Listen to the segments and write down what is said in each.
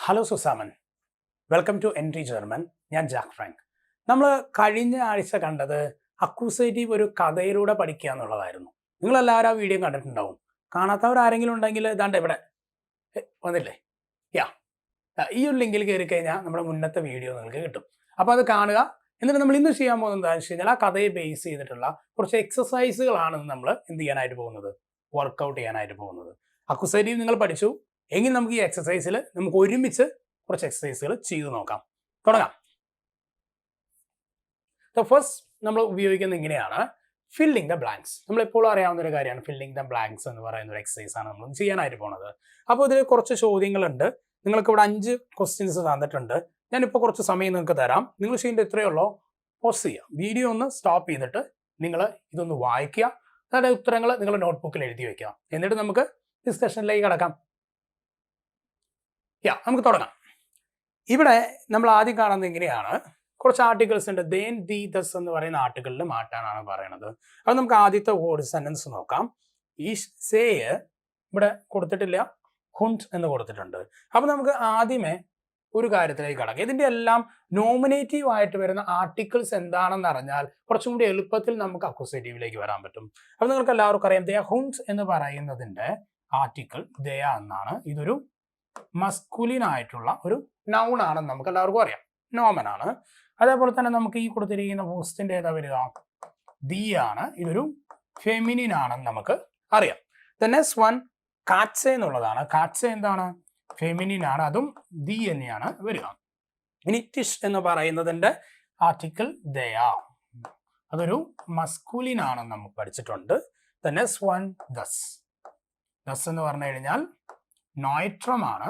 Hello സുസാമൻ, welcome to Entri German. ഞാൻ Jack Frank. നമ്മൾ കഴിഞ്ഞ ആഴ്ച കണ്ടത് അക്യൂസേറ്റീവ് ഒരു കഥയിലൂടെ പഠിക്കുക എന്നുള്ളതായിരുന്നു. നിങ്ങളെല്ലാവരും ആ വീഡിയോ കണ്ടിട്ടുണ്ടാവും. കാണാത്തവരാരെങ്കിലും ഉണ്ടെങ്കിൽ ഇതാണ്ട് ഇവിടെ വന്നില്ലേ? യാ, ഈ ഒരു ലിങ്കിൽ കയറി കഴിഞ്ഞാൽ നമ്മുടെ മുന്നത്തെ വീഡിയോ നിങ്ങൾക്ക് കിട്ടും. അപ്പോൾ അത് കാണുക. എന്നിട്ട് നമ്മൾ ഇന്ന് ചെയ്യാൻ പോകുന്നത് എന്താണെന്ന് വെച്ച് കഴിഞ്ഞാൽ ആ കഥയെ ബേസ് ചെയ്തിട്ടുള്ള കുറച്ച് എക്സസൈസുകളാണ് നമ്മൾ എന്ത് ചെയ്യാനായിട്ട് പോകുന്നത്, വർക്കൗട്ട് ചെയ്യാനായിട്ട് പോകുന്നത്. അക്യൂസേറ്റീവ് നിങ്ങൾ പഠിച്ചു എങ്കിൽ നമുക്ക് ഈ എക്സസൈസിൽ നമുക്ക് ഒരുമിച്ച് കുറച്ച് എക്സസൈസുകൾ ചെയ്തു നോക്കാം. തുടങ്ങാം. ഫസ്റ്റ് നമ്മൾ ഉപയോഗിക്കുന്നത് ഇങ്ങനെയാണ്, ഫില്ലിംഗ് ദ ബ്ലാങ്ക്സ്. നമ്മൾ എപ്പോഴും അറിയാവുന്ന ഒരു കാര്യമാണ് ഫില്ലിംഗ് ദ ബ്ലാങ്ക്സ് എന്ന് പറയുന്ന ഒരു എക്സസൈസ് ആണ് നമ്മൾ ചെയ്യാനായിട്ട് പോകുന്നത്. അപ്പോൾ ഇതിൽ കുറച്ച് ചോദ്യങ്ങളുണ്ട്. നിങ്ങൾക്ക് ഇവിടെ 5 ക്വസ്റ്റ്യൻസ് തന്നിട്ടുണ്ട്. ഞാനിപ്പോൾ കുറച്ച് സമയം നിങ്ങൾക്ക് തരാം. നിങ്ങൾ ചെയ്യേണ്ട ഇത്രയേ ഉള്ളൂ, പോസ് ചെയ്യുക, വീഡിയോ ഒന്ന് സ്റ്റോപ്പ് ചെയ്തിട്ട് നിങ്ങൾ ഇതൊന്ന് വായിക്കുക. അതിൻ്റെ ഉത്തരങ്ങൾ നിങ്ങൾ നോട്ട്ബുക്കിൽ എഴുതി വെക്കുക. എന്നിട്ട് നമുക്ക് ഡിസ്കഷനിലേക്ക് കടക്കാം. നമുക്ക് തുടങ്ങാം. ഇവിടെ നമ്മൾ ആദ്യം കാണുന്നത് ഇങ്ങനെയാണ്, കുറച്ച് ആർട്ടിക്കിൾസ് ഉണ്ട്. ദേൻ ദി ദസ് എന്ന് പറയുന്ന ആർട്ടിക്കിളിൽ മാറ്റാനാണ് പറയുന്നത്. അത് നമുക്ക് ആദ്യത്തെ വേർഡ് സെന്റൻസ് നോക്കാം. ഈ സേ ഇവിടെ കൊടുത്തിട്ടില്ല, ഹുണ്ട് എന്ന് കൊടുത്തിട്ടുണ്ട്. അപ്പൊ നമുക്ക് ആദ്യമേ ഒരു കാര്യത്തിലേക്ക് കടക്കാം. ഇതിന്റെ എല്ലാം നോമിനേറ്റീവ് ആയിട്ട് വരുന്ന ആർട്ടിക്കിൾസ് എന്താണെന്ന് അറിഞ്ഞാൽ കുറച്ചും കൂടി എളുപ്പത്തിൽ നമുക്ക് അക്യൂസേറ്റീവിലേക്ക് വരാൻ പറ്റും. അപ്പൊ നിങ്ങൾക്ക് എല്ലാവർക്കും അറിയാം, ദേ ഹുണ്ട് എന്ന് പറയുന്നതിന്റെ ആർട്ടിക്കിൾ ദയ എന്നാണ്. ഇതൊരു മസ്കുലിൻ ആയിട്ടുള്ള ഒരു നൗൺ ആണെന്ന് നമുക്ക് എല്ലാവർക്കും അറിയാം, നോമൻ ആണ്. അതേപോലെ തന്നെ നമുക്ക് ഈ കൊടുത്തിരിക്കുന്ന വൂസ്റ്റിന്റെ ഏതാ വരിക, ദി ആണ്. ഇതൊരു ഫെമിനിൻ ആണെന്ന് നമുക്ക് അറിയാം. നെക്സ്റ്റ് വൺ കാറ്റ്സെ എന്നുള്ളതാണ്. കാറ്റ്സെ എന്താണ്, ഫെമിനിൻ ആണ്, അതും ദി തന്നെയാണ് വരിക. ഇനി ടിഷ് എന്ന് പറയുന്നതിന്റെ ആർട്ടിക്കിൾ ദയ, അതൊരു മസ്കുലിൻ ആണെന്ന് നമുക്ക് പഠിച്ചിട്ടുണ്ട്. Next one thus. ദസ് എന്ന് പറഞ്ഞു കഴിഞ്ഞാൽ നോയിട്രം ആണ്.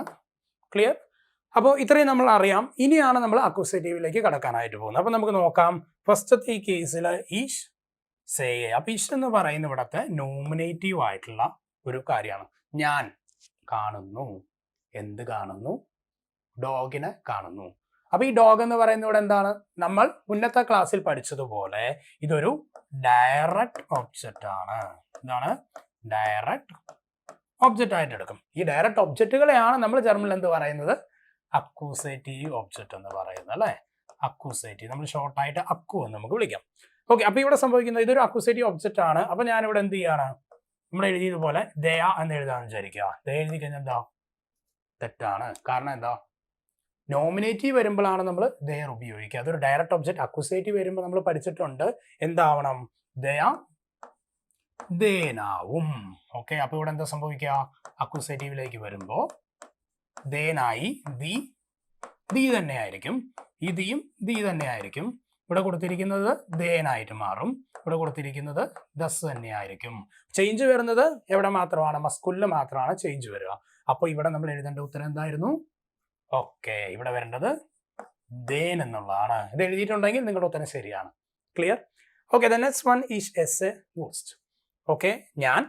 ക്ലിയർ? അപ്പോൾ ഇത്രയും നമ്മൾ അറിയാം. ഇനിയാണ് നമ്മൾ അക്യൂസേറ്റീവിലേക്ക് കടക്കാനായിട്ട് പോകുന്നത്. അപ്പോൾ നമുക്ക് നോക്കാം. ഫസ്റ്റത്തെ ഈ കേസിൽ ഈഷ് സേ. അപ്പോൾ ഈഷ് എന്ന് പറയുന്ന ഇവിടത്തെ നോമിനേറ്റീവ് ആയിട്ടുള്ള ഒരു കാര്യമാണ്. ഞാൻ കാണുന്നു. എന്ത് കാണുന്നു? ഡോഗിനെ കാണുന്നു. അപ്പോൾ ഈ ഡോഗ് എന്ന് പറയുന്ന ഇവിടെ എന്താണ്, നമ്മൾ മുന്നത്തെ ക്ലാസ്സിൽ പഠിച്ചതുപോലെ ഇതൊരു ഡയറക്റ്റ് ഒബ്ജക്റ്റ് ആണ്. എന്താണ്? ഡയറക്റ്റ് ഒബ്ജക്റ്റ് ആയിട്ട് എടുക്കും. ഈ ഡയറക്റ്റ് ഒബ്ജക്റ്റുകളെയാണ് നമ്മൾ ജർമ്മനിൽ എന്ത് പറയുന്നത്, അക്യൂസേറ്റീവ് ഒബ്ജക്റ്റ് എന്ന് പറയുന്നത്, അല്ലേ? അക്യൂസേറ്റീവ് നമ്മൾ ഷോർട്ടായിട്ട് അക്കു എന്ന് നമുക്ക് വിളിക്കാം. ഓക്കെ, അപ്പോൾ ഇവിടെ സംഭവിക്കുന്നത് ഇതൊരു അക്യൂസേറ്റീവ് ഒബ്ജക്റ്റ് ആണ്. അപ്പോൾ ഞാനിവിടെ എന്ത് ചെയ്യാണ്, നമ്മൾ എഴുതിയതുപോലെ ദയ എന്ന് എഴുതാന്ന് വിചാരിക്കുക. ദയ എഴുതി കഴിഞ്ഞാൽ എന്താ, തെറ്റാണ്. കാരണം എന്താ, നോമിനേറ്റീവ് വരുമ്പോഴാണ് നമ്മൾ ദയർ ഉപയോഗിക്കുക. അതൊരു ഡയറക്റ്റ് ഒബ്ജക്റ്റ്. അക്യൂസേറ്റീവ് വരുമ്പോൾ നമ്മൾ പഠിച്ചിട്ടുണ്ട് എന്താവണം, ദയ ദേനാവും. ഓക്കെ, അപ്പൊ ഇവിടെ എന്താ സംഭവിക്കുക, അക്യൂസേറ്റീവിലേക്ക് വരുമ്പോ ദേനായി ദി, ദി തന്നെ ആയിരിക്കും. ഈ ദിയും ദി തന്നെ ആയിരിക്കും. ഇവിടെ കൊടുത്തിരിക്കുന്നത് ദേനായിട്ട് മാറും. ഇവിടെ കൊടുത്തിരിക്കുന്നത് ദസ് തന്നെ ആയിരിക്കും. ചേഞ്ച് വരുന്നത് എവിടെ മാത്രമാണ്, മസ്കുലിൽ മാത്രമാണ് ചേഞ്ച് വരിക. അപ്പൊ ഇവിടെ നമ്മൾ എഴുതേണ്ട ഉത്തരം എന്തായിരുന്നു, ഓക്കെ, ഇവിടെ വരേണ്ടത് ദേൻ എന്നുള്ളതാണ്. ഇത് എഴുതിയിട്ടുണ്ടെങ്കിൽ നിങ്ങളുടെ ഉത്തരം ശരിയാണ്. Clear? Okay, the next one is എസ് എ വൂസ്റ്റ്. ഓക്കെ, ഞാൻ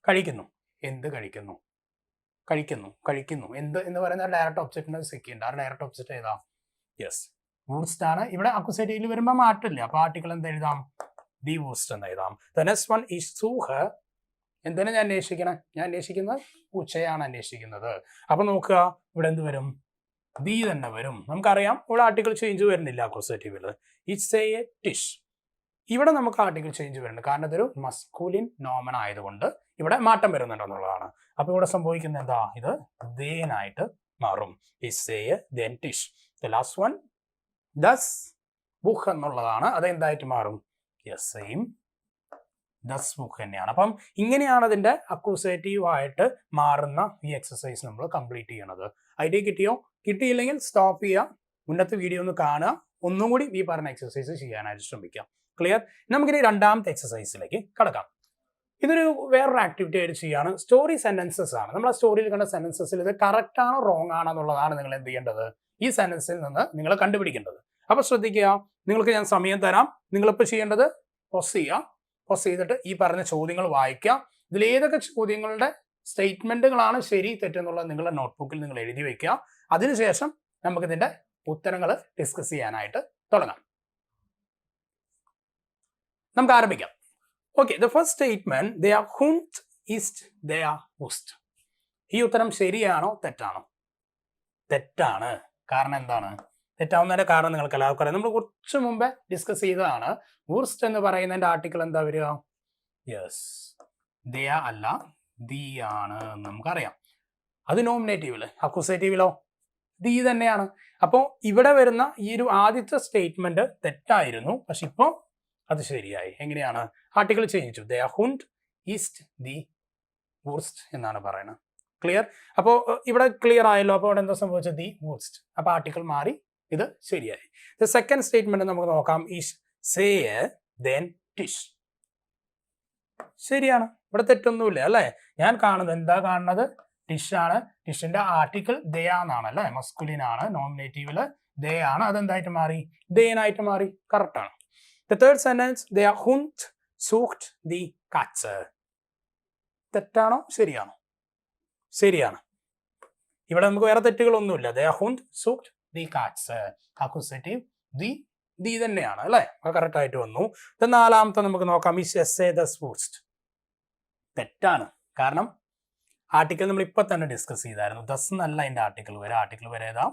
കഴിക്കുന്നു. എന്ത് കഴിക്കുന്നു? കഴിക്കുന്നു, കഴിക്കുന്നു. എന്ത് എന്ന് പറയുന്ന ഡയറക്റ്റ് ഒബ്ജക്റ്റിനെ സെക്കൻഡ്. ആ ഡയറക്റ്റ് ഒബ്ജക്റ്റ് ഏതാ? യെസ്, വൂസ്റ്റ് ആണ്. ഇവിടെ അക്യൂസേറ്റീവിൽ വരുമ്പോൾ മാറ്റില്ല. അപ്പൊ ആർട്ടിക്കിൾ എന്ത് എഴുതാം, ദി വൂസ്റ്റ് എന്ന് എഴുതാം. ദ നെക്സ്റ്റ് വൺ ഈസ് സൂഹ്. എന്തിനാ ഞാൻ അന്വേഷിക്കണേ? ഞാൻ അന്വേഷിക്കുന്നത് പൂച്ചയാണ് അന്വേഷിക്കുന്നത്. അപ്പൊ നോക്കുക, ഇവിടെ എന്ത് വരും, ദി തന്നെ വരും. നമുക്കറിയാം ഇവിടെ ആർട്ടിക്കിൾ ചേഞ്ച് വരുന്നില്ല അക്യൂസേറ്റീവിൽ. It's A ടിഷ്. ഇവിടെ നമുക്ക് ആർട്ടിക്കിൾ ചേഞ്ച് വരുന്നുണ്ട്, കാരണം ഇതൊരു മസ്കുലിൻ നോമൻ ആയതുകൊണ്ട് ഇവിടെ മാറ്റം വരുന്നുണ്ടെന്നുള്ളതാണ്. അപ്പൊ ഇവിടെ സംഭവിക്കുന്നത് എന്താ, ഇത് ദേനായിട്ട് മാറും. ടിഷ്. ദ ലാസ്റ്റ് വൺ ദസ് ബുക്ക് എന്നുള്ളതാണ്. അത് എന്തായിട്ട് മാറും, യെസ്, സെയിം ദസ് ബുക്ക് തന്നെയാണ്. അപ്പം ഇങ്ങനെയാണ് അതിന്റെ അക്യൂസേറ്റീവ് ആയിട്ട് മാറുന്ന ഈ എക്സസൈസ് നമ്മൾ കംപ്ലീറ്റ് ചെയ്യണത്. ഐഡിയ കിട്ടിയോ? കിട്ടിയില്ലെങ്കിൽ സ്റ്റോപ്പ് ചെയ്യുക, മുന്നത്തെ വീഡിയോ ഒന്ന് കാണുക, ഒന്നും കൂടി ഈ പറഞ്ഞ എക്സസൈസ് ചെയ്യാനായിട്ട് ശ്രമിക്കാം. ക്ലിയർ? നമുക്കിനി രണ്ടാമത്തെ എക്സസൈസിലേക്ക് കടക്കാം. ഇതൊരു വേറൊരു ആക്ടിവിറ്റി ആയിട്ട് ചെയ്യാണ്. സ്റ്റോറി സെന്റൻസസ് ആണ്. നമ്മൾ ആ സ്റ്റോറിയിൽ കണ്ട സെന്റൻസസിൽ ഇത് കറക്റ്റ് ആണോ റോങ് ആണോ എന്നുള്ളതാണ് നിങ്ങൾ എന്ത് ചെയ്യേണ്ടത്, ഈ സെന്റൻസിൽ നിന്ന് നിങ്ങൾ കണ്ടുപിടിക്കേണ്ടത്. അപ്പൊ ശ്രദ്ധിക്കുക, നിങ്ങൾക്ക് ഞാൻ സമയം തരാം. നിങ്ങളിപ്പോൾ ചെയ്യേണ്ടത് പോസ് ചെയ്യുക. പോസ് ചെയ്തിട്ട് ഈ പറഞ്ഞ ചോദ്യങ്ങൾ വായിക്കുക. ഇതിൽ ഏതൊക്കെ ചോദ്യങ്ങളുടെ സ്റ്റേറ്റ്മെന്റുകളാണ് ശരി തെറ്റെന്നുള്ളത് നിങ്ങളുടെ നോട്ട്ബുക്കിൽ നിങ്ങൾ എഴുതി വെക്കുക. അതിനുശേഷം നമുക്കിതിന്റെ ഉത്തരങ്ങൾ ഡിസ്കസ് ചെയ്യാനായിട്ട് തുടങ്ങാം. നമുക്ക് ആരംഭിക്കാം. ഓക്കെ, ദ ഫസ്റ്റ് സ്റ്റേറ്റ്മെന്റ്, ദെയർ ഹുണ്ട് ഈസ്റ്റ് ദെയർ വൂസ്റ്റ്. ഈ ഉത്തരം ശരിയാണോ തെറ്റാണോ? തെറ്റാണ്. കാരണം എന്താണ്? തെറ്റാവുന്നതിന്റെ കാരണം നിങ്ങൾക്ക് എല്ലാവർക്കും അറിയാം. നമ്മൾ കുറച്ച് മുമ്പേ ഡിസ്കസ് ചെയ്തതാണ്. വൂർസ്റ്റ് എന്ന് പറയുന്നതിന്റെ ആർട്ടിക്കിൾ എന്താ വരിക? യെസ്, ദയ അല്ല, ദി ആണ് എന്ന് നമുക്കറിയാം. അത് നോമിനേറ്റീവില്. അക്യൂസേറ്റീവിലോ ദി തന്നെയാണ്. അപ്പോൾ ഇവിടെ വരുന്ന ഈ ഒരു ആദ്യത്തെ സ്റ്റേറ്റ്മെന്റ് തെറ്റായിരുന്നു, പക്ഷെ ഇപ്പോൾ അത് ശരിയായി. എങ്ങനെയാണ്? Article change. ദ ഹുണ്ട് ഈസ്റ്റ് ദി വൂർസ്റ്റ് എന്നാണ് പറയുന്നത്. ക്ലിയർ? അപ്പോൾ ഇവിടെ ക്ലിയർ ആയല്ലോ. അപ്പോൾ ഇവിടെ എന്താ സംഭവിച്ചത്? ദി വൂർസ്റ്റ്. അപ്പോൾ ആർട്ടിക്കിൾ മാറി, ഇത് ശരിയായി. ദ സെക്കൻഡ് സ്റ്റേറ്റ്മെന്റ് നമുക്ക് നോക്കാം. ഈസ് സേയ് ദെൻ ടിഷ്. ശരിയാണ്, ഇവിടെ തെറ്റൊന്നുമില്ല അല്ലേ? ഞാൻ കാണുന്നത് എന്താ കാണുന്നത്? ടിഷ് ആണ്. ടിഷിന്റെ ആർട്ടിക്കിൾ ദയ എന്നാണ് അല്ലേ? മസ്കുലിൻ ആണ്. നോമിനേറ്റീവില് ദയ ആണ്. അതെന്തായിട്ട് മാറി? ദേനായിട്ട് മാറി. കറക്റ്റ് ആണ്. ദ തേർഡ് സെന്റൻസ്, ദ ഹുണ്ട് സൂക്ട് ദി കാറ്റ്സ്. തെറ്റാണോ ശരിയാണോ? ശരിയാണ്. ഇവിടെ നമുക്ക് വേറെ തെറ്റുകളൊന്നുമില്ല. ദ ഹുണ്ട് സൂക്ട് ദി കാറ്റ്സ്. അക്യൂസേറ്റീവ് ദി തന്നെയാണ് അല്ലേ? കറക്റ്റ് ആയിട്ട് വന്നു. നാലാമത്തെ നമുക്ക് നോക്കാം. ഈസ് എസ്സേ ദ വൂർസ്റ്റ്. തെറ്റാണ്. കാരണം ആർട്ടിക്കിൾ നമ്മൾ ഇപ്പൊ തന്നെ ഡിസ്കസ് ചെയ്തായിരുന്നു. ദസ് എന്നല്ല അതിന്റെ ആർട്ടിക്കിൾ വരെ. ആർട്ടിക്കിൾ വരെ ഏതാ?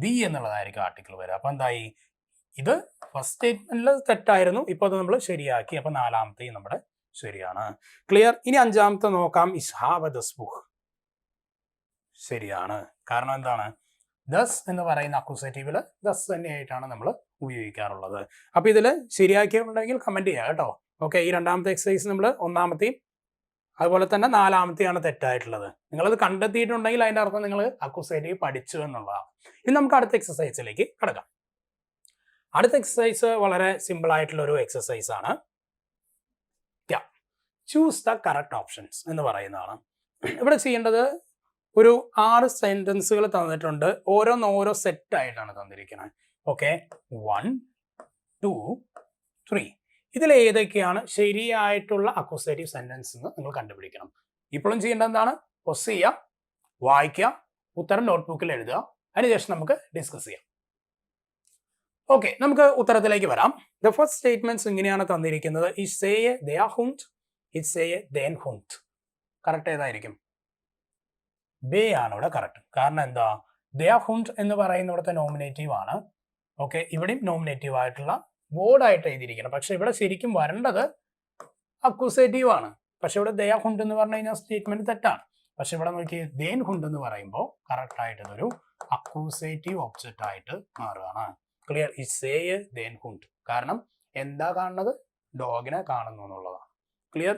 ദി എന്നുള്ളതായിരിക്കും ആർട്ടിക്കിൾ വരെ. അപ്പൊ എന്തായി? ഇത് ഫസ്റ്റ് സ്റ്റേറ്റ്മെന്റിൽ തെറ്റായിരുന്നു, ഇപ്പൊ അത് നമ്മൾ ശരിയാക്കി. അപ്പൊ നാലാമത്തെയും നമ്മുടെ ശരിയാണ്. ക്ലിയർ? ഇനി അഞ്ചാമത്തെ നോക്കാം. ഇസ് ഹാവ് ദ സ്പൂഹ്. ശരിയാണ്. കാരണം എന്താണ്? ദസ് എന്ന് പറയുന്ന അക്യൂസേറ്റീവില് ദസ് തന്നെയായിട്ടാണ് നമ്മൾ ഉപയോഗിക്കാറുള്ളത്. അപ്പൊ ഇതിൽ ശരിയാക്കിയിട്ടുണ്ടെങ്കിൽ കമന്റ് ചെയ്യുക കേട്ടോ. ഓക്കെ, ഈ രണ്ടാമത്തെ എക്സസൈസ് നമ്മൾ ഒന്നാമത്തെയും അതുപോലെ തന്നെ നാലാമത്തെയാണ് തെറ്റായിട്ടുള്ളത്. നിങ്ങളത് കണ്ടെത്തിയിട്ടുണ്ടെങ്കിൽ അതിന്റെ അർത്ഥം നിങ്ങൾ അക്യൂസേറ്റീവ് പഠിച്ചു എന്നുള്ളതാണ്. ഇനി നമുക്ക് അടുത്ത എക്സസൈസിലേക്ക് കിടക്കാം. അടുത്ത എക്സസൈസ് വളരെ സിമ്പിൾ ആയിട്ടുള്ള ഒരു എക്സസൈസ് ആണ്. ചൂസ് ദ കറക്റ്റ് ഓപ്ഷൻസ് എന്ന് പറയുന്നതാണ്. ഇവിടെ ചെയ്യേണ്ടത് ഒരു 6 സെന്റൻസുകൾ തന്നിട്ടുണ്ട്. ഓരോ സെറ്റ് ആയിട്ടാണ് തന്നിരിക്കുന്നത്. ഓക്കെ, 1, 2, 3. ഇതിൽ ഏതൊക്കെയാണ് ശരിയായിട്ടുള്ള അക്യൂസേറ്റീവ് സെന്റൻസ് എന്ന് നിങ്ങൾ കണ്ടുപിടിക്കണം. ഇപ്പോഴും ചെയ്യേണ്ടത് എന്താണ്? പൊസ് ചെയ്യുക, വായിക്കുക, ഉത്തരം നോട്ട്ബുക്കിൽ എഴുതുക. അതിനുശേഷം നമുക്ക് ഡിസ്കസ് ചെയ്യാം. ഓക്കെ, നമുക്ക് ഉത്തരത്തിലേക്ക് വരാം. ദ ഫസ്റ്റ് സ്റ്റേറ്റ്മെന്റ്സ് ഇങ്ങനെയാണ് തന്നിരിക്കുന്നത്. ഇസ് സേയ് ദയ ഹുണ്ട്, ഇസ് സേയ് ദെൻ ഹുണ്ട്. കറക്റ്റ് ഏതായിരിക്കും? ബേ ആണ് ഇവിടെ കറക്റ്റ്. കാരണം എന്താ? ദയ ഹുണ്ട് എന്ന് പറയുന്ന ഇവിടുത്തെ നോമിനേറ്റീവ് ആണ്. ഓക്കെ, ഇവിടെയും നോമിനേറ്റീവ് ആയിട്ടുള്ള വേർഡായിട്ട് എഴുതിയിരിക്കണം. പക്ഷെ ഇവിടെ ശരിക്കും വരേണ്ടത് അക്യൂസേറ്റീവ് ആണ്. പക്ഷെ ഇവിടെ ദയ ഹുണ്ട് എന്ന് പറഞ്ഞു കഴിഞ്ഞാൽ സ്റ്റേറ്റ്മെന്റ് തെറ്റാണ്. പക്ഷെ ഇവിടെ നോക്കി ദേൻ ഹുണ്ട് എന്ന് പറയുമ്പോൾ കറക്റ്റ് ആയിട്ട് ഇതൊരു അക്യൂസേറ്റീവ് ഒബ്ജക്റ്റ് ആയിട്ട് മാറുകയാണ്. ക്ലിയർ? ഇസ് സേയ് ദേൻ ഹുണ്ട്. കാരണം എന്താ കാണുന്നത്? ഡോഗിനെ കാണുന്നു എന്നുള്ളതാണ്. Clear?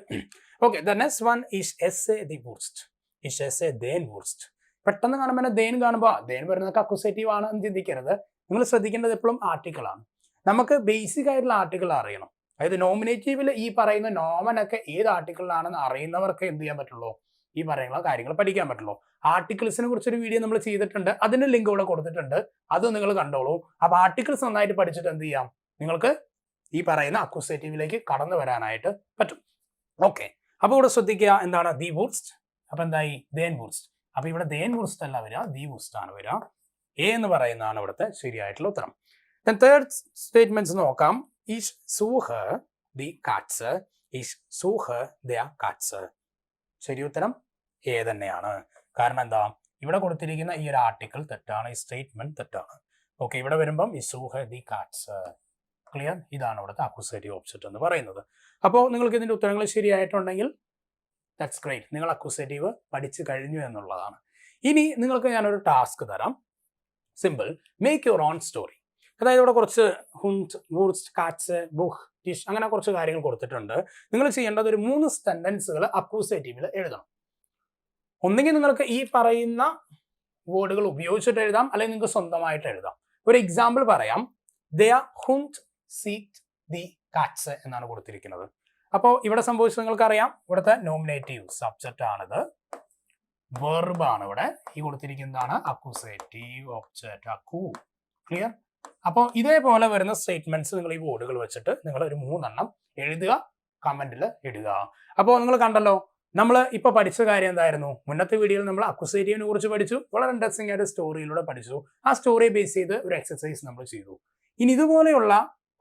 Okay, the next one is എസ്സേ ദി വൂർസ്റ്റ്. ഈസ് എസ്സേ ദേൻ വൂർസ്റ്റ്. പെട്ടെന്ന് കാണുമ്പോൾ ദേൻ കാണുമ്പോൾ ദേൻ വരുന്നത് അക്യൂസേറ്റീവ് ആണ് എന്ന് ചിന്തിക്കരുത്. നിങ്ങൾ ശ്രദ്ധിക്കേണ്ടത് എപ്പോഴും ആർട്ടിക്കിൾ ആണ്. നമുക്ക് ബേസിക് ആയിട്ടുള്ള ആർട്ടിക്കിൾ അറിയണം. അതായത് നോമിനേറ്റീവിൽ ഈ പറയുന്ന നോമനൊക്കെ ഏത് ആർട്ടിക്കിളിലാണെന്ന് അറിയുന്നവർക്ക് എന്ത് ചെയ്യാൻ പറ്റുള്ളൂ? ഈ പറയുന്ന കാര്യങ്ങൾ പഠിക്കാൻ പറ്റുള്ളൂ. ആർട്ടിക്കിൾസിനെ കുറിച്ചൊരു വീഡിയോ നമ്മൾ ചെയ്തിട്ടുണ്ട്. അതിന്റെ ലിങ്ക് ഇവിടെ കൊടുത്തിട്ടുണ്ട്. അത് നിങ്ങൾ കണ്ടോളൂ. അപ്പൊ ആർട്ടിക്കിൾസ് നന്നായിട്ട് പഠിച്ചിട്ട് എന്ത് ചെയ്യാം? നിങ്ങൾക്ക് ഈ പറയുന്ന അക്യൂസേറ്റീവിലേക്ക് കടന്നു വരാനായിട്ട് പറ്റും. ഓക്കെ, അപ്പൊ ഇവിടെ ശ്രദ്ധിക്കുക. എന്താണ്? ദി വൂർസ്റ്റ്. അപ്പൊ എന്തായി? ദേൻ വൂർസ്റ്റ്. അപ്പൊ ഇവിടെ ദേൻ വൂർസ്റ്റ് അല്ല വരിക, ദി വൂർസ്റ്റ് ആണ് വരിക. എ എന്ന് പറയുന്നതാണ് ഇവിടുത്തെ ശരിയായിട്ടുള്ള ഉത്തരം. തേർഡ് സ്റ്റേറ്റ്മെന്റ്സ് നോക്കാം. ഈസ് സൂഹ് ദി കാറ്റ്സ്, ഈസ് സൂഹ് ദ കാറ്റ്സ്. ശരി ഉത്തരം എ തന്നെയാണ്. കാരണം എന്താ? ഇവിടെ കൊടുത്തിരിക്കുന്ന ഈ ഒരു ആർട്ടിക്കിൾ തെറ്റാണ്, ഈ സ്റ്റേറ്റ്മെന്റ് തെറ്റാണ്. ഓക്കെ, ഇവിടെ വരുമ്പം ഈ സൂഹ് ദി കാറ്റ്സ്. ക്ലിയർ? ഇതാണ് ഇവിടുത്തെ അക്യൂസേറ്റീവ് ഒബ്ജക്റ്റ് എന്ന് പറയുന്നത്. അപ്പോൾ നിങ്ങൾക്ക് ഇതിന്റെ ഉത്തരങ്ങൾ ശരിയായിട്ടുണ്ടെങ്കിൽ ദാറ്റ്സ് ഗ്രേറ്റ്. നിങ്ങൾ അക്യൂസേറ്റീവ് പഠിച്ചു കഴിഞ്ഞു എന്നുള്ളതാണ്. ഇനി നിങ്ങൾക്ക് ഞാനൊരു ടാസ്ക് തരാം. Simple, make your own story. അതായത് ഇവിടെ കുറച്ച് ഹുണ്ട്, വൂർസ്റ്റ്, കാറ്റ്സ്, ബുഹ്, ടിഷ് അങ്ങനെ കുറച്ച് കാര്യങ്ങൾ കൊടുത്തിട്ടുണ്ട്. നിങ്ങൾ ചെയ്യേണ്ടത് ഒരു 3 സെന്റൻസുകൾ അക്യൂസേറ്റീവിൽ എഴുതണം. ഒന്നെങ്കിൽ നിങ്ങൾക്ക് ഈ പറയുന്ന വേർഡുകൾ ഉപയോഗിച്ചിട്ട് എഴുതാം, അല്ലെങ്കിൽ നിങ്ങൾക്ക് സ്വന്തമായിട്ട് എഴുതാം. ഒരു എക്സാമ്പിൾ പറയാം. ദയ ഹുണ്ട് സീക്ട് ദി കാറ്റ്സ് എന്നാണ് കൊടുത്തിരിക്കുന്നത്. അപ്പോൾ ഇവിടെ സംഭവിച്ചത് നിങ്ങൾക്കറിയാം. ഇവിടുത്തെ നോമിനേറ്റീവ് സബ്ജക്റ്റ് ആണിത്, വെർബ് ആണ് ഇവിടെ ഈ കൊടുത്തിരിക്കുന്നതാണ് അക്യൂസേറ്റീവ് ഒബ്ജക്റ്റ് അക്യൂ. ക്ലിയർ? അപ്പോൾ ഇതേപോലെ വരുന്ന സ്റ്റേറ്റ്മെന്റ്സ് നിങ്ങൾ ഈ വേർഡുകൾ വെച്ചിട്ട് നിങ്ങൾ ഒരു 3 എണ്ണം എഴുതുക, കമന്റിൽ ഇടുക. അപ്പോൾ നിങ്ങൾ കണ്ടല്ലോ, നമ്മൾ ഇപ്പൊ പഠിച്ച കാര്യം എന്തായിരുന്നു? മുന്നത്തെ വീഡിയോയിൽ നമ്മൾ അക്യൂസേറ്റീവിനെ കുറിച്ച് പഠിച്ചു. വളരെ ഇൻട്രസ്റ്റിംഗ് ആയിട്ട് സ്റ്റോറിയിലൂടെ പഠിച്ചു. ആ സ്റ്റോറിയെ ബേസ് ചെയ്ത് ഒരു എക്സസൈസ് നമ്മൾ ചെയ്തു. ഇനി ഇതുപോലെയുള്ള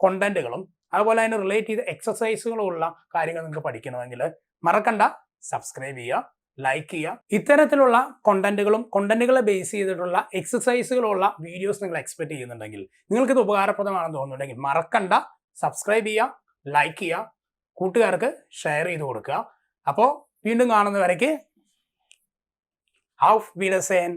കോണ്ടന്റുകളും അതുപോലെ അതിന് റിലേറ്റ് ചെയ്ത എക്സസൈസുകളും ഉള്ള കാര്യങ്ങൾ നിങ്ങൾക്ക് പഠിക്കണമെങ്കിൽ മറക്കണ്ട, സബ്സ്ക്രൈബ് ചെയ്യുക, ലൈക്ക് ചെയ്യുക. ഇത്തരത്തിലുള്ള കണ്ടന്റുകളെ ബേസ് ചെയ്തിട്ടുള്ള എക്സസൈസുകളുള്ള വീഡിയോസ് നിങ്ങൾ എക്സ്പെക്ട് ചെയ്യുന്നുണ്ടെങ്കിൽ, നിങ്ങൾക്കിത് ഉപകാരപ്രദമാണെന്ന് തോന്നുന്നുണ്ടെങ്കിൽ മറക്കണ്ട സബ്സ്ക്രൈബ് ചെയ്യുക, ലൈക്ക് ചെയ്യുക, കൂട്ടുകാർക്ക് ഷെയർ ചെയ്ത് കൊടുക്കുക. അപ്പോൾ വീണ്ടും കാണുന്നവരേക്ക് auf Wiedersehen.